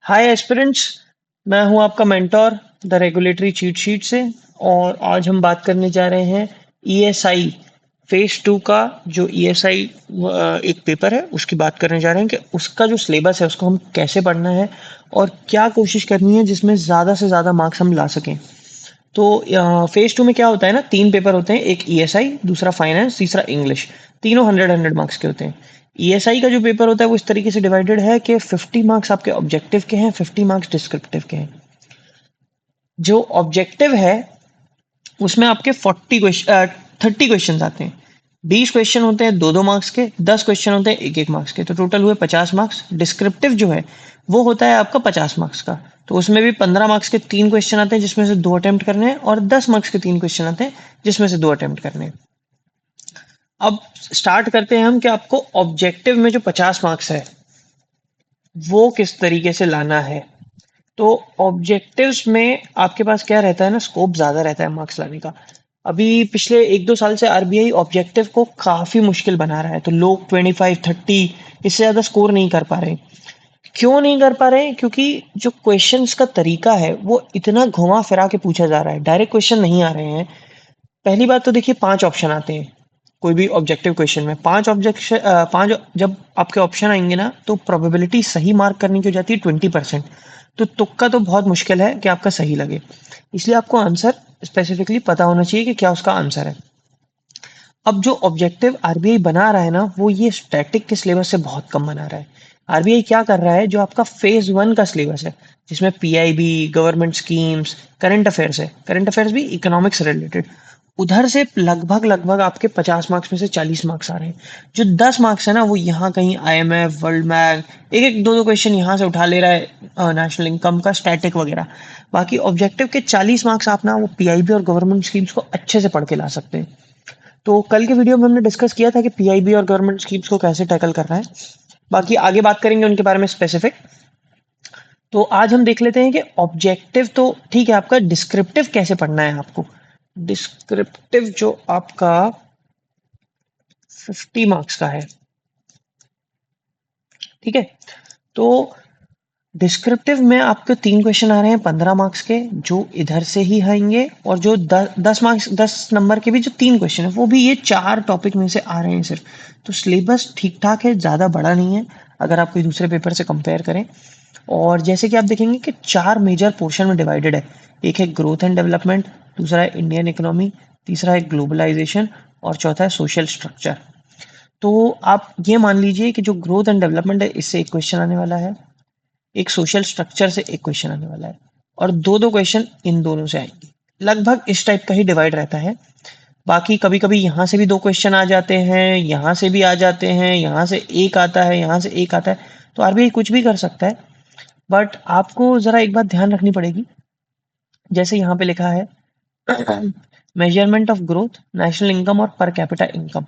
हाय aspirants. मैं हूं आपका mentor the regulatory cheat sheet से। और आज हम बात करने जा रहे हैं ईएसआई फेज टू का। जो ईएसआई एक पेपर है उसकी बात करने जा रहे हैं कि उसका जो सिलेबस है उसको हम कैसे पढ़ना है और क्या कोशिश करनी है जिसमें ज़्यादा से ज़्यादा मार्क्स हम ला सकें। तो फेज टू में क्या होता है ना, तीन पेपर होते हैं, एक ईएसआई, दूसरा फाइनेंस, तीसरा इंग्लिश। तीनों 100 मार्क्स के होते हैं। ईएसआई का जो पेपर होता है वो इस तरीके से डिवाइडेड है कि 50 मार्क्स आपके ऑब्जेक्टिव के हैं, 50 मार्क्स डिस्क्रिप्टिव के हैं। जो ऑब्जेक्टिव है उसमें आपके 30 क्वेश्चन आते हैं। 20 क्वेश्चन होते हैं 2-2 मार्क्स के, 10 क्वेश्चन होते हैं 1-1 मार्क्स के, तो टोटल हुए 50 मार्क्स। डिस्क्रिप्टिव जो है वो होता है आपका 50 मार्क्स का। तो उसमें भी 15 मार्क्स के 3 क्वेश्चन आते हैं जिसमें से 2 अटेम्प्ट करने हैं, और 10 मार्क्स के 3 क्वेश्चन आते हैं जिसमें से 2 अटेम्प्ट करने हैं। अब स्टार्ट करते हैं हम कि आपको ऑब्जेक्टिव में जो 50 मार्क्स है वो किस तरीके से लाना है। तो ऑब्जेक्टिव्स में आपके पास क्या रहता है ना, स्कोप ज़्यादा रहता है मार्क्स लाने का। अभी पिछले 1-2 साल से आरबीआई ऑब्जेक्टिव को काफ़ी मुश्किल बना रहा है, तो लोग 25-30 इससे ज़्यादा स्कोर नहीं कर पा रहे हैं। क्यों नहीं कर पा रहे हैं? क्योंकि जो क्वेश्चंस का तरीका है वो इतना घुमा फिरा के पूछा जा रहा है, डायरेक्ट क्वेश्चन नहीं आ रहे हैं। पहली बात तो देखिए, 5 ऑप्शन आते हैं कोई भी ऑब्जेक्टिव क्वेश्चन में। 5 जब आपके ऑप्शन आएँगे ना, तो प्रोबेबिलिटी सही मार्क करने की हो जाती है 20%। तो तुक्का तो बहुत मुश्किल है कि आपका सही लगे। इसलिए आपको आंसर स्पेसिफिकली पता होना चाहिए कि क्या उसका आंसर है। अब जो ऑब्जेक्टिव आरबीआई बना रहा है ना, वो ये स्टैटिक के सिलेबस से बहुत कम बना रहा है। आरबीआई क्या कर रहा है, जो आपका फेज वन का सिलेबस है, जिसमें PIB, government schemes, current affairs है, करंट अफेयर्स भी इकोनॉमिक्स से रिलेटेड, उधर से लगभग लगभग आपके 50 मार्क्स में से 40 मार्क्स आ रहे हैं। जो 10 मार्क्स है ना, वो यहाँ कहीं आईएमएफ, वर्ल्ड बैंक, एक एक दो दो क्वेश्चन यहाँ से उठा ले रहा है, नेशनल इनकम का, स्टैटिक वगैरह। बाकी ऑब्जेक्टिव के 40 मार्क्स आप ना वो पीआईबी और गवर्नमेंट स्कीम्स को अच्छे से पढ़ के ला सकते हैं। तो कल के वीडियो में हमने डिस्कस किया था कि पीआईबी और गवर्नमेंट स्कीम्स को कैसे टैकल करना है। बाकी आगे बात करेंगे उनके बारे में स्पेसिफिक। तो आज हम देख लेते हैं कि ऑब्जेक्टिव तो ठीक है, आपका डिस्क्रिप्टिव कैसे पढ़ना है आपको। डिस्क्रिप्टिव जो आपका 50 मार्क्स का है, ठीक है। तो डिस्क्रिप्टिव में आपके 3 क्वेश्चन आ रहे हैं 15 मार्क्स के, जो इधर से ही आएंगे, और जो 10 मार्क्स 10 नंबर के भी जो 3 क्वेश्चन है, वो भी ये 4 टॉपिक में से आ रहे हैं सिर्फ। तो सिलेबस ठीक ठाक है, ज़्यादा बड़ा नहीं है अगर आप कोई दूसरे पेपर से कंपेयर करें। और जैसे कि आप देखेंगे कि 4 मेजर पोर्शन में डिवाइडेड है। एक है ग्रोथ एंड डेवलपमेंट, दूसरा है इंडियन इकोनॉमी, तीसरा है ग्लोबलाइजेशन, और चौथा है सोशल स्ट्रक्चर। तो आप ये मान लीजिए कि जो ग्रोथ एंड डेवलपमेंट है, इससे एक क्वेश्चन आने वाला है, एक सोशल स्ट्रक्चर से एक क्वेश्चन आने वाला है, और 2-2 क्वेश्चन इन दोनों से आएंगे। लगभग इस टाइप का ही डिवाइड रहता है। बाकी कभी कभी यहाँ से भी 2 क्वेश्चन आ जाते हैं, यहाँ से भी आ जाते हैं, यहाँ से एक आता है, यहाँ से एक आता है। तो आरबीआई कुछ भी कर सकता है, बट आपको जरा एक बात ध्यान रखनी पड़ेगी। जैसे यहाँ पे लिखा है measurement of growth, national income और पर कैपिटा इनकम।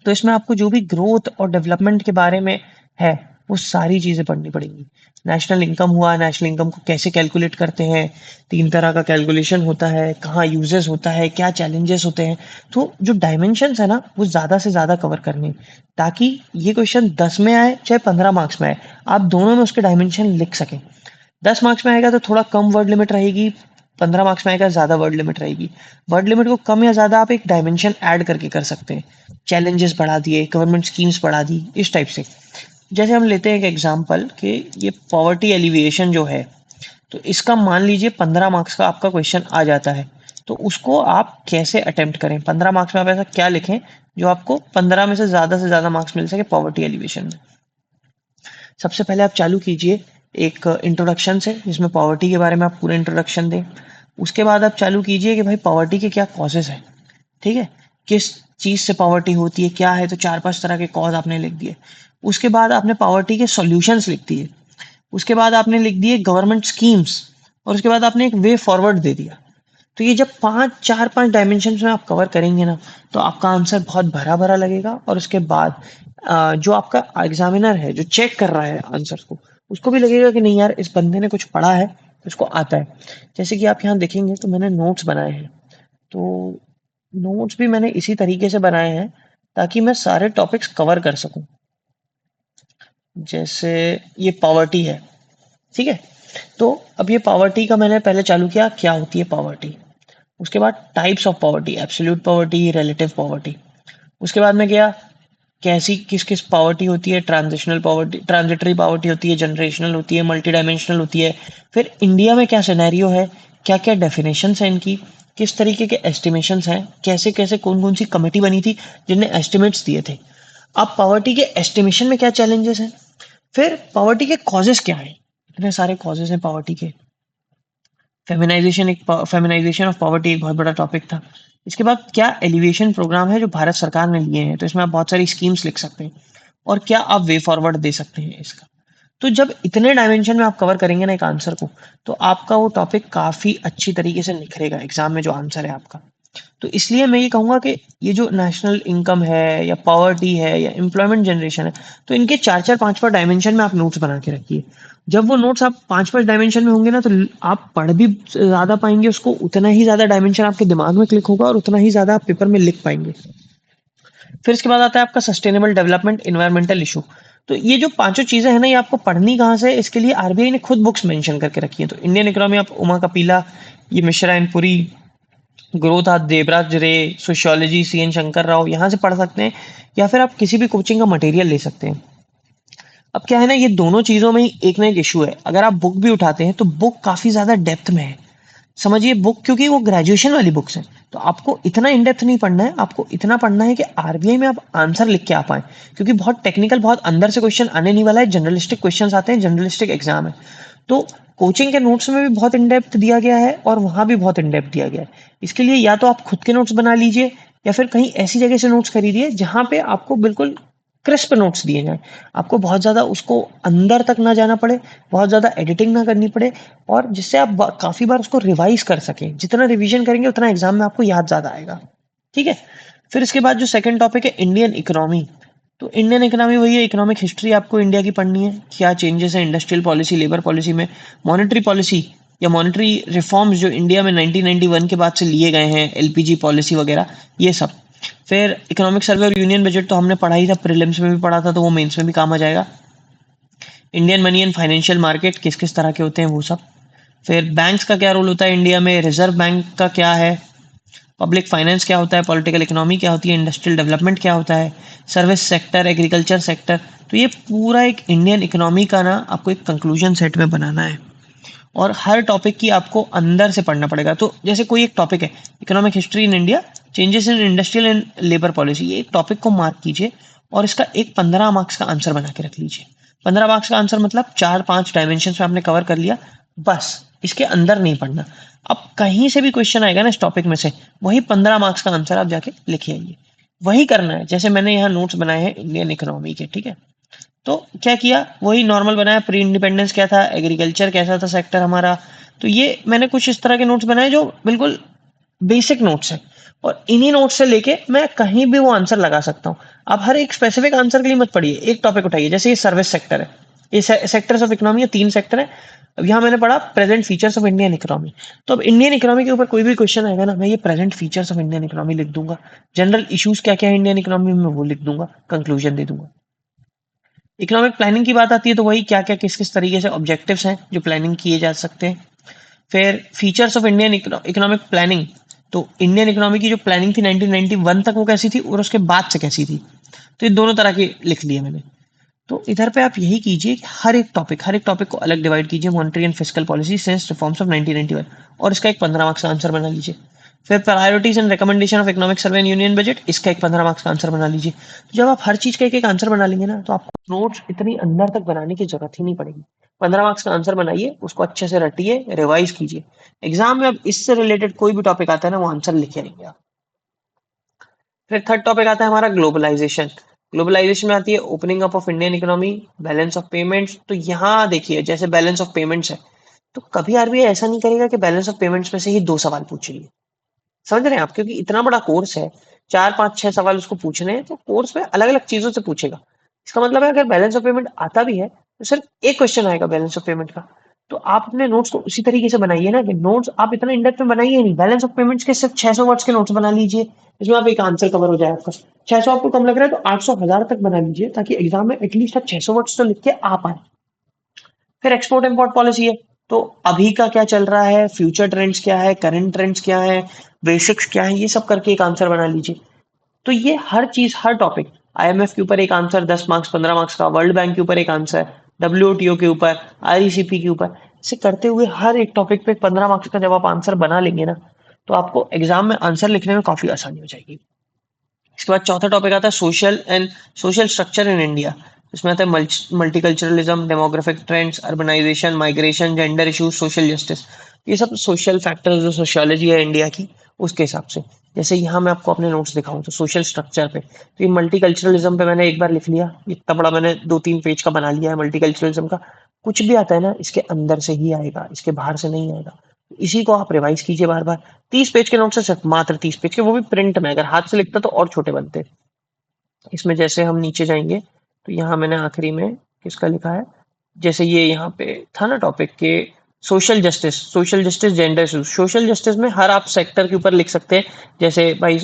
तो इसमें आपको जो भी ग्रोथ और डेवलपमेंट के बारे में है वो सारी चीज़ें पढ़नी पड़ेंगी। नेशनल इनकम हुआ, नेशनल इनकम को कैसे कैलकुलेट करते हैं, 3 तरह का कैलकुलेशन होता है, कहाँ यूजेस होता है, क्या चैलेंजेस होते हैं। तो जो डायमेंशंस है ना, वो ज़्यादा से ज़्यादा कवर करने, ताकि ये क्वेश्चन 10 में आए चाहे 15 मार्क्स में आए, आप दोनों में उसके डायमेंशन लिख सकें। 10 मार्क्स में आएगा तो थोड़ा कम वर्ड लिमिट रहेगी, 15 मार्क्स में आएगा ज़्यादा वर्ड लिमिट रहेगी। वर्ड लिमिट को कम या ज़्यादा आप एक डायमेंशन ऐड करके कर सकते हैं। चैलेंजेस बढ़ा दिए, गवर्नमेंट स्कीम्स बढ़ा दी, इस टाइप से। जैसे हम लेते हैं एक एग्जांपल कि ये पॉवर्टी एलिविएशन जो है, तो इसका मान लीजिए 15 मार्क्स का आपका क्वेश्चन आ जाता है। तो उसको आप कैसे अटेम्प्ट करें, 15 मार्क्स में आप ऐसा क्या लिखें जो आपको 15 में से ज़्यादा मार्क्स मिल सके पॉवर्टी एलिवेशन में। सबसे पहले आप चालू कीजिए एक इंट्रोडक्शन से, जिसमें पॉवर्टी के बारे में आप पूरा इंट्रोडक्शन दें। उसके बाद आप चालू कीजिए कि भाई पॉवर्टी के क्या कॉजेज़ हैं, ठीक है? किस चीज़ से पॉवर्टी होती है, क्या है, तो 4-5 तरह के कॉज आपने लिख दिए। उसके बाद आपने पॉवर्टी के सॉल्यूशंस लिख दिए। उसके बाद आपने लिख दिए गवर्नमेंट स्कीम्स, और उसके बाद आपने एक वे फॉरवर्ड दे दिया। तो ये जब 4-5 डायमेंशंस में आप कवर करेंगे ना, तो आपका आंसर बहुत भरा-भरा लगेगा, और उसके बाद जो आपका एग्ज़ामिनर है, जो चेक कर रहा है आंसर्स को, उसको भी लगेगा कि नहीं यार, इस बंदे ने कुछ पढ़ा है, इसको आता है। जैसे कि आप यहाँ देखेंगे तो मैंने नोट्स बनाए हैं। तो नोट्स भी मैंने इसी तरीके से बनाए हैं ताकि मैं सारे टॉपिक्स कवर कर सकूँ। जैसे ये पॉवर्टी है, ठीक है। तो अब ये पॉवर्टी का मैंने पहले चालू किया, क्या होती है पॉवर्टी। उसके बाद types of poverty, absolute poverty, relative poverty. उसके बाद में गया कैसी किस किस पॉवर्टी होती है, ट्रांजिशनल पॉवर्टी, ट्रांजिटरी पॉवर्टी होती है, जनरेशनल होती है, मल्टी डायमेंशनल होती है। फिर इंडिया में क्या सिनेरियो है, क्या क्या डेफिनेशंस हैं इनकी, किस तरीके के एस्टिमेशंस हैं, कैसे कैसे कौन कौन सी कमेटी बनी थी जिनने एस्टिमेट्स दिए थे। अब पॉवर्टी के एस्टिमेशन में क्या चैलेंजेस हैं, फिर पॉवर्टी के कॉजेस क्या हैं, इतने सारे कॉजेस हैं पॉवर्टी के। फेमिनाइजेशन ऑफ पॉवर्टी एक बहुत बड़ा टॉपिक था। इसके बाद क्या एलिवेशन प्रोग्राम है जो भारत सरकार ने लिए हैं, तो इसमें आप बहुत सारी स्कीम्स लिख सकते हैं और क्या आप वे फॉरवर्ड दे सकते हैं इसका। तो जब इतने डायमेंशन में आप कवर करेंगे ना एक आंसर को, तो आपका वो टॉपिक काफी अच्छी तरीके से निखरेगा एग्जाम में जो आंसर है आपका। तो इसलिए मैं ये कहूंगा कि ये जो नेशनल इनकम है या पॉवर्टी है या एम्प्लॉयमेंट जनरेशन है, तो इनके चार चार पांच पांच डायमेंशन में आप नोट्स बना के रखिए। जब वो नोट्स आप पांच पांच डायमेंशन में होंगे ना, तो आप पढ़ भी ज्यादा पाएंगे उसको, उतना ही ज्यादा डायमेंशन आपके दिमाग में क्लिक होगा और उतना ही ज्यादा आप पेपर में लिख पाएंगे। फिर इसके बाद आता है आपका सस्टेनेबल डेवलपमेंट, इन्वायरमेंटल इशू। तो ये जो पांचों चीजें हैं ना, ये आपको पढ़नी कहाँ से है, इसके लिए आरबीआई ने खुद बुक्स मेंशन करके रखी है। तो इंडियन इकोनॉमी आप उमा कपिला, ये मिश्रा एंड पुरी, ग्रोथ आप Devraj Ray, sociology C N Shankar Rao, यहाँ से पढ़ सकते हैं, या फिर आप किसी भी कोचिंग का मटेरियल ले सकते हैं। अब क्या है ना, ये दोनों चीजों में ही एक ना एक इशू है। अगर आप बुक भी उठाते हैं तो बुक काफी ज्यादा डेप्थ में है, समझिए बुक, क्योंकि वो ग्रेजुएशन वाली बुक्स हैं। तो आपको इतना इन डेप्थ नहीं पढ़ना है, आपको इतना पढ़ना है कि आरबीआई में आप आंसर लिख के आ पाए, क्योंकि बहुत टेक्निकल, बहुत अंदर से क्वेश्चन आने नहीं वाला है, जनरलिस्टिक क्वेश्चंस आते हैं, जनरलिस्टिक एग्जाम है। तो कोचिंग के नोट्स में भी बहुत इन डेप्थ दिया गया है और वहां भी बहुत इन डेप्थ दिया गया है। इसके लिए या तो आप खुद के नोट्स बना लीजिए, या फिर कहीं ऐसी जगह से नोट्स खरीदिए जहां पे आपको बिल्कुल क्रिस्प नोट्स दिए जाएं, आपको बहुत ज्यादा उसको अंदर तक ना जाना पड़े, बहुत ज्यादा एडिटिंग ना करनी पड़े, और जिससे आप काफी बार उसको रिवाइज कर सकें। जितना रिवीजन करेंगे उतना एग्जाम में आपको याद ज्यादा आएगा। ठीक है। फिर इसके बाद जो सेकंड टॉपिक है इंडियन इकोनॉमी। तो इंडियन इकोनॉमी वही है, इकोनॉमिक हिस्ट्री आपको इंडिया की पढ़नी है, क्या चेंजेस है इंडस्ट्रियल पॉलिसी, लेबर पॉलिसी में, मॉनेटरी पॉलिसी या मॉनेटरी रिफॉर्म्स जो इंडिया में 1991 के बाद से लिए गए हैं, एलपीजी पॉलिसी वगैरह, ये सब। फिर इकोनॉमिक सर्वे और यूनियन बजट तो हमने पढ़ा ही था, प्रीलिम्स में भी पढ़ा था, तो वो मेंस में भी काम आ जाएगा। Indian money and financial market किस किस तरह के होते हैं वो सब। फिर बैंक्स का क्या रोल होता है इंडिया में, रिजर्व बैंक का क्या है, पब्लिक फाइनेंस क्या होता है, पॉलिटिकल इकोनॉमी क्या होती है, इंडस्ट्रियल डेवलपमेंट क्या होता है, सर्विस सेक्टर, एग्रीकल्चर सेक्टर। तो ये पूरा एक इंडियन इकोनॉमी का ना आपको एक कंक्लूजन सेट में बनाना है, और हर टॉपिक की आपको अंदर से पढ़ना पड़ेगा। तो जैसे कोई एक टॉपिक है, economic history in India, changes in industrial and labour policy, ये एक टॉपिक को मार्क कीजिए और इसका एक 15 मार्क्स का आंसर बना के रख लीजिए। 15 मार्क्स का आंसर मतलब चार पांच डायमेंशन में आपने कवर कर लिया, बस इसके अंदर नहीं पढ़ना। अब कहीं से भी क्वेश्चन आएगा ना इस टॉपिक में से, वही 15 मार्क्स का आंसर आप जाके लिखे आइए, वही करना है जैसे मैंने यहाँ नोट्स बनाए हैं इंडियन इकोनॉमी के। ठीक है। तो क्या किया, वही नॉर्मल बनाया, प्री इंडिपेंडेंस क्या था, एग्रीकल्चर कैसा था सेक्टर हमारा। तो ये मैंने कुछ इस तरह के नोट्स बनाए जो बिल्कुल बेसिक नोट्स हैं, और इन्हीं नोट्स से लेके मैं कहीं भी वो आंसर लगा सकता हूँ। आप हर एक स्पेसिफिक आंसर के लिए मत पढ़िए, एक टॉपिक उठाइए, जैसे ये सर्विस सेक्टर है, ये सेक्टर्स ऑफ इकोनॉमी है, 3 सेक्टर है। अब यहाँ मैंने पढ़ा present features of Indian economy. तो अब इंडियन इकोनॉमी के ऊपर कोई भी क्वेश्चन आएगा ना, मैं ये present features of Indian economy लिख दूंगा, जनरल इश्यूज क्या क्या है इंडियन इकोनॉमी में वो लिख दूंगा, कंक्लूजन दे दूंगा। इकोनॉमिक प्लानिंग की बात आती है तो वही क्या क्या किस किस तरीके से ऑब्जेक्टिव्स हैं जो प्लानिंग किए जा सकते हैं। फिर features of Indian economic planning, तो इंडियन इकोनॉमी की जो प्लानिंग थी 1991 तक वो कैसी थी और उसके बाद से कैसी थी, तो ये दोनों तरह के लिख लिए मैंने। तो इधर पे आप यही कीजिए कि हर एक टॉपिक को अलग डिवाइड कीजिए, monetary and fiscal policy since reforms of 1991, और इसका एक 15 मार्क्स का आंसर बना लीजिए। फिर priorities and recommendation of economic survey and union budget, इसका एक 15 मार्क्स का आंसर बना लीजिए। तो जब आप हर चीज का एक एक आंसर बना लेंगे ना, तो आपको नोट्स इतनी अंदर तक बनाने की जरूरत ही नहीं पड़ेगी। 15 मार्क्स का आंसर बनाइए, उसको अच्छे से रटिए, रिवाइज कीजिए, एग्जाम में अब इससे रिलेटेड कोई भी टॉपिक आता है ना, वो आंसर लिखे रहेंगे आप। फिर थर्ड टॉपिक आता है हमारा ग्लोबलाइजेशन। ग्लोबलाइजेशन में आती है opening up of Indian economy, balance of payments. तो यहाँ देखिए जैसे बैलेंस ऑफ पेमेंट्स है, तो कभी आरबीआई ऐसा नहीं करेगा कि बैलेंस ऑफ पेमेंट्स में से ही 2 सवाल पूछ रही है, समझ रहे हैं आप, क्योंकि इतना बड़ा कोर्स है, 4 5 6 सवाल उसको पूछने हैं, तो कोर्स में अलग अलग चीजों से पूछेगा। इसका मतलब है अगर बैलेंस ऑफ पेमेंट आता भी है तो सिर्फ एक क्वेश्चन आएगा बैलेंस ऑफ पेमेंट का। तो आप अपने नोट्स को उसी तरीके से बनाइए ना, कि नोट्स आप इतना इंडेप्थ में बनाइए नहीं, बैलेंस ऑफ पेमेंट्स के सिर्फ 600 वर्ड्स के नोट्स बना लीजिए, इसमें आप एक आंसर कवर हो जाए आपका। 600 आपको कम लग रहा है तो 800 1000 तक बना लीजिए, ताकि एग्जाम में एटलीस्ट आप 600 वर्ड्स तो लिख के आ पाए। फिर एक्सपोर्ट इम्पोर्ट पॉलिसी है, तो अभी का क्या चल रहा है, फ्यूचर ट्रेंड्स क्या है, करंट ट्रेंड्स क्या है, बेसिक्स क्या है, ये सब करके एक आंसर बना लीजिए। तो ये हर चीज, हर टॉपिक, आईएमएफ के ऊपर एक आंसर 10 मार्क्स 15 मार्क्स का, वर्ल्ड बैंक के ऊपर एक आंसर, डब्ल्यूटीओ के ऊपर, आईसीपी के ऊपर, ऐसे करते हुए हर एक टॉपिक पे 15 मार्क्स का जब आप आंसर बना लेंगे ना, तो आपको एग्जाम में आंसर लिखने में काफी आसानी हो जाएगी। इसके बाद चौथा टॉपिक आता है सोशल स्ट्रक्चर इन इंडिया। इसमें आता है multiculturalism, demographic trends, urbanization, migration, gender issues, social justice. ये सब सोशल फैक्टर्स जो सोशियोलॉजी है इंडिया की, उसके हिसाब से। जैसे यहाँ मैं आपको अपने नोट्स दिखाऊं तो सोशल स्ट्रक्चर पे, तो ये मल्टीकल्चरलिज्म पे मैंने एक बार लिख लिया, इतना बड़ा मैंने 2-3 पेज का बना लिया है मल्टीकल्चरलिज्म का। कुछ भी आता है ना, इसके अंदर से ही आएगा, इसके बाहर से नहीं आएगा। इसी को आप रिवाइज कीजिए बार बार। 30 पेज के नोट से सिर्फ मात्र 30 पेज के, वो भी प्रिंट में। अगर हाथ से लिखता तो और छोटे बनते। इसमें जैसे हम नीचे जाएंगे तो यहाँ मैंने आखिरी में किसका लिखा है, जैसे ये यहाँ पे था ना टॉपिक के social justice gender issues. Social justice में हर आप सेक्टर के ऊपर लिख सकते हैं, जैसे भाई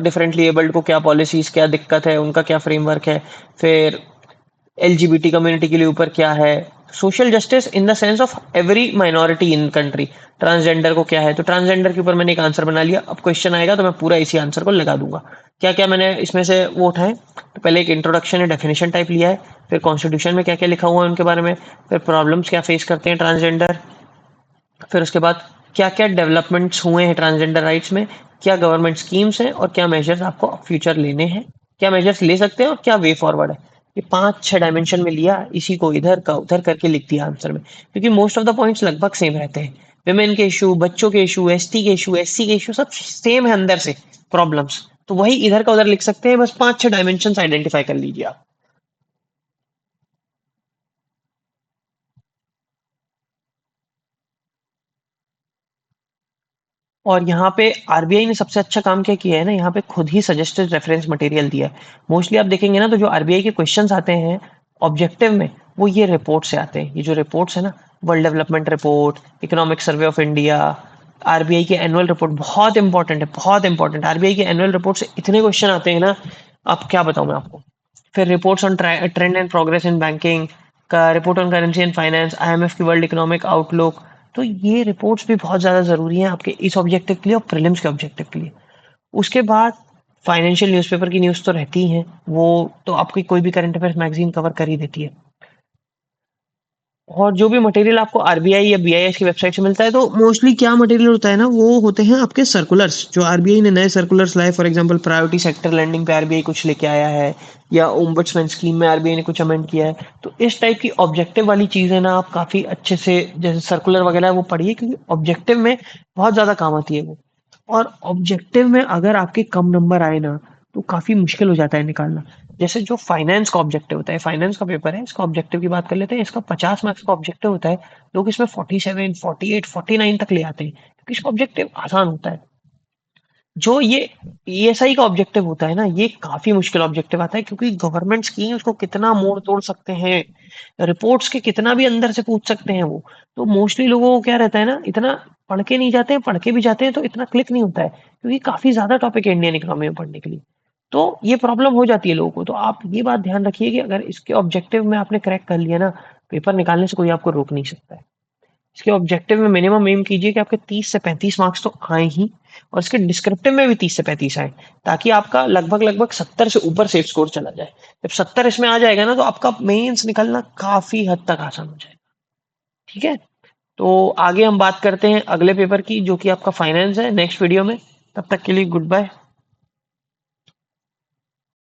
डिफरेंटली एबल्ड को क्या पॉलिसीज, क्या दिक्कत है, उनका क्या फ्रेमवर्क है, फिर एलजीबीटी कम्युनिटी के लिए ऊपर क्या है, social justice in the sense of every minority in country, transgender को क्या है, तो ट्रांसजेंडर के ऊपर मैंने एक आंसर बना लिया। अब क्वेश्चन आएगा तो मैं पूरा इसी आंसर को लगा दूंगा। क्या क्या मैंने इसमें से वो उठाए, तो पहले एक इंट्रोडक्शन है, डेफिनेशन टाइप लिया है, फिर कॉन्स्टिट्यूशन में क्या क्या लिखा हुआ है उनके बारे में, फिर प्रॉब्लम्स क्या फेस करते हैं ट्रांसजेंडर, फिर उसके बाद क्या क्या डेवलपमेंट्स हुए हैं ट्रांसजेंडर राइट्स में, क्या गवर्नमेंट स्कीम्स हैं, और क्या मेजर्स आपको फ्यूचर लेने हैं, क्या मेजर्स ले सकते हैं और क्या वे फॉरवर्ड है। ये 5-6 डायमेंशन में लिया, इसी को इधर का उधर करके लिख दिया आंसर में, क्योंकि मोस्ट ऑफ द पॉइंट्स लगभग सेम रहते हैं। विमेन के इशू, बच्चों के इशू, एसटी के इशू, एससी के इशू, सब सेम है अंदर से प्रॉब्लम्स। तो वही इधर का उधर लिख सकते हैं, बस 5-6 डायमेंशन आइडेंटिफाई कर लीजिए आप। और यहाँ पे आरबीआई ने सबसे अच्छा काम क्या किया है ना, यहाँ पे खुद ही सजेस्टेड रेफरेंस मटेरियल दिया है। मोस्टली आप देखेंगे ना, तो जो आरबीआई के क्वेश्चंस आते हैं ऑब्जेक्टिव में, वो ये रिपोर्ट से आते हैं। ये जो रिपोर्ट्स है ना, world development report, economic survey of India, RBI की एनुअल रिपोर्ट, बहुत इंपॉर्टेंट है, बहुत इंपॉर्टेंट। आरबीआई की एनुअल रिपोर्ट से इतने क्वेश्चन आते हैं ना, आप क्या बताऊं मैं आपको। फिर reports on trend and progress in banking का, report on currency and finance, IMF की वर्ल्ड इकोनॉमिक आउटलुक। तो ये रिपोर्ट्स भी बहुत ज़्यादा ज़रूरी हैं आपके इस ऑब्जेक्टिव के लिए और प्रीलिम्स के ऑब्जेक्टिव के लिए। उसके बाद फाइनेंशियल न्यूज़पेपर की न्यूज़ तो रहती ही है, वो तो आपकी कोई भी करंट अफेयर्स मैगजीन कवर कर ही देती है। और जो भी मटेरियल आपको आरबीआई या बीआईएस की वेबसाइट से मिलता है, तो मोस्टली क्या मटेरियल होता है ना, वो होते हैं आपके सर्कुलर्स, जो आरबीआई ने नए सर्कुलर्स लाए। For example priority sector lending पे आरबीआई कुछ लेके आया है, या ओम्बड्समैन स्कीम में आरबीआई ने कुछ अमेंड किया है। तो इस टाइप की ऑब्जेक्टिव वाली चीजें ना आप काफी अच्छे से, जैसे सर्कुलर वगैरह है, वो पढ़िए, क्योंकि ऑब्जेक्टिव में बहुत ज्यादा काम आती है वो। और ऑब्जेक्टिव में अगर आपके कम नंबर आए ना, तो काफी मुश्किल हो जाता है निकालना। जैसे जो फाइनेंस का ऑब्जेक्टिव होता है, फाइनेंस का पेपर है, इसका ऑब्जेक्टिव की बात कर लेते हैं। इसका 50 मार्क्स का ऑब्जेक्टिव होता है, लोग इसमें 47, 48, 49 तक ले आते हैं, क्योंकि इसका ऑब्जेक्टिव आसान होता है। जो ये ईएसआई का ऑब्जेक्टिव होता है ना, ये काफी मुश्किल ऑब्जेक्टिव आता है, क्योंकि गवर्नमेंट स्कीम्स को कितना मोड़ तोड़ सकते हैं, रिपोर्ट्स के कितना भी अंदर से पूछ सकते हैं वो। तो मोस्टली लोगों को क्या रहता है ना, इतना पढ़ के नहीं जाते हैं, पढ़ के भी जाते हैं तो इतना क्लिक नहीं होता है, क्योंकि काफी ज्यादा टॉपिक है इंडियन इकोनॉमी में पढ़ने के लिए। तो ये प्रॉब्लम हो जाती है लोगों को। तो आप ये बात ध्यान रखिए कि अगर इसके ऑब्जेक्टिव में आपने क्रैक कर लिया ना, पेपर निकालने से कोई आपको रोक नहीं सकता है। इसके ऑब्जेक्टिव में मिनिमम एम कीजिए कि आपके 30 से 35 मार्क्स तो आए ही, और इसके डिस्क्रिप्टिव में भी 30 से 35 आए, ताकि आपका लगभग लगभग 70 से ऊपर सेफ स्कोर चला जाए। जब 70 इसमें आ जाएगा ना, तो आपका मेंस निकलना काफी हद तक आसान हो जाएगा। ठीक है, तो आगे हम बात करते हैं अगले पेपर की, जो कि आपका फाइनेंस है, नेक्स्ट वीडियो में। तब तक के लिए गुड बाय।